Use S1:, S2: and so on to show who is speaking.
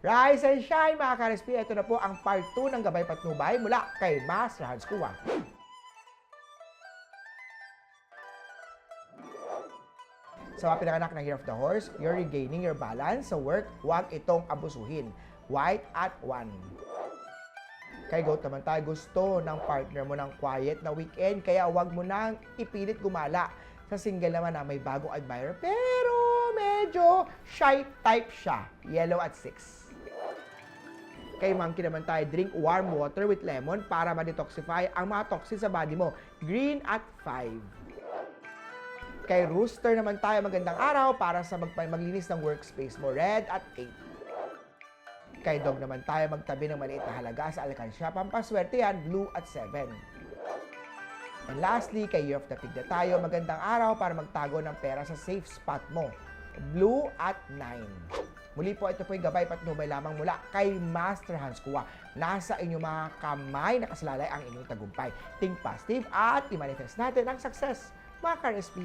S1: Rise and shine mga ka-RSP. Ito na po ang part 2 ng Gabay Patnubay mula kay Master Hans Kuwa. Sa mga pinanganak ng Year of the Horse, you're regaining your balance sa work, huwag itong abusuhin. White at 1. Kay Goat naman tayo, gusto ng partner mo ng quiet na weekend, kaya huwag mo nang ipilit gumala. Sa single naman na may bagong admirer, pero medyo shy type siya. Yellow at 6. Kay Monkey naman tayo, drink warm water with lemon para ma-detoxify ang mga toxin sa body mo. Green at 5. Kay Rooster naman tayo, magandang araw para sa maglinis ng workspace mo. Red at 8. Kay Dog naman tayo, magtabi ng maliit na halaga sa alkansya. Pampaswerte yan, Blue at 7. And lastly, kay Year of the Pig na tayo, magandang araw para magtago ng pera sa safe spot mo. Blue at 9. Muli po, ito po yung Gabay Patnubay lamang mula kay Master Hans Kuwa. Nasa inyong mga kamay nakasalalay ang inyong tagumpay. Think positive at i-manifest natin ang success, mga ka-RSP.